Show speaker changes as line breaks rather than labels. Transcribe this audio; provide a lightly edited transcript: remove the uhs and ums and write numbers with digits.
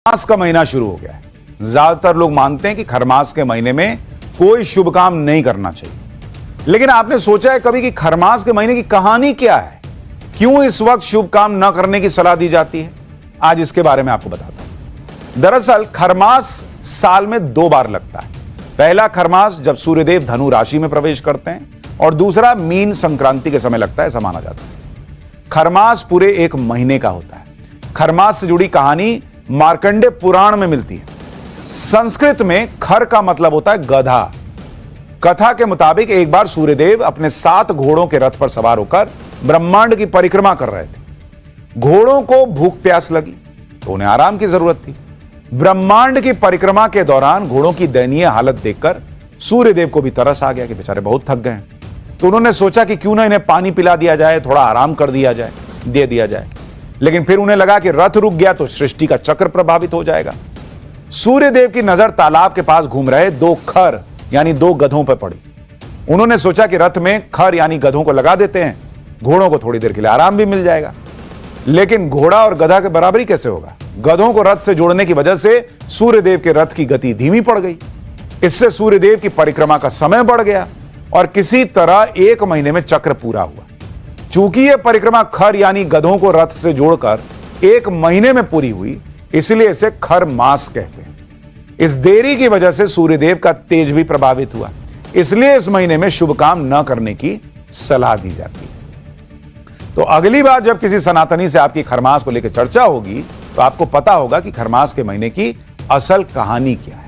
खरमास का महीना शुरू हो गया है। ज्यादातर लोग मानते हैं कि खरमास के महीने में कोई शुभ काम नहीं करना चाहिए, लेकिन आपने सोचा है कभी कि खरमास के महीने की कहानी क्या है? क्यों इस वक्त शुभ काम न करने की सलाह दी जाती है? आज इसके बारे में आपको बताता हूं। दरअसल खरमास साल में 2 बार लगता है। पहला खरमास जब सूर्यदेव धनु राशि में प्रवेश करते हैं और दूसरा मीन संक्रांति के समय लगता है, ऐसा माना जाता है। खरमास पूरे 1 महीने का होता है। खरमास से जुड़ी कहानी मार्कंडेय पुराण में मिलती है। संस्कृत में खर का मतलब होता है गधा। कथा के मुताबिक एक बार सूर्यदेव अपने 7 घोड़ों के रथ पर सवार होकर ब्रह्मांड की परिक्रमा कर रहे थे। घोड़ों को भूख प्यास लगी तो उन्हें आराम की जरूरत थी। ब्रह्मांड की परिक्रमा के दौरान घोड़ों की दयनीय हालत देखकर सूर्यदेव को भी तरस आ गया कि बेचारे बहुत थक गए हैं। तो उन्होंने सोचा कि क्यों ना इन्हें पानी पिला दिया जाए, थोड़ा आराम कर दिया जाए, दे दिया जाए। लेकिन फिर उन्हें लगा कि रथ रुक गया तो सृष्टि का चक्र प्रभावित हो जाएगा। सूर्यदेव की नजर तालाब के पास घूम रहे 2 खर यानी 2 गधों पर पड़ी। उन्होंने सोचा कि रथ में खर यानी गधों को लगा देते हैं, घोड़ों को थोड़ी देर के लिए आराम भी मिल जाएगा। लेकिन घोड़ा और गधा के बराबरी कैसे होगा? गधों को रथ से जोड़ने की वजह से सूर्यदेव के रथ की गति धीमी पड़ गई। इससे सूर्यदेव की परिक्रमा का समय बढ़ गया और किसी तरह 1 महीने में चक्र पूरा हुआ। चूंकि यह परिक्रमा खर यानी गधों को रथ से जोड़कर 1 महीने में पूरी हुई, इसलिए इसे खर मास कहते हैं। इस देरी की वजह से सूर्यदेव का तेज भी प्रभावित हुआ, इसलिए इस महीने में शुभ काम न करने की सलाह दी जाती है। तो अगली बार जब किसी सनातनी से आपकी खरमास को लेकर चर्चा होगी तो आपको पता होगा कि खरमास के महीने की असल कहानी क्या है।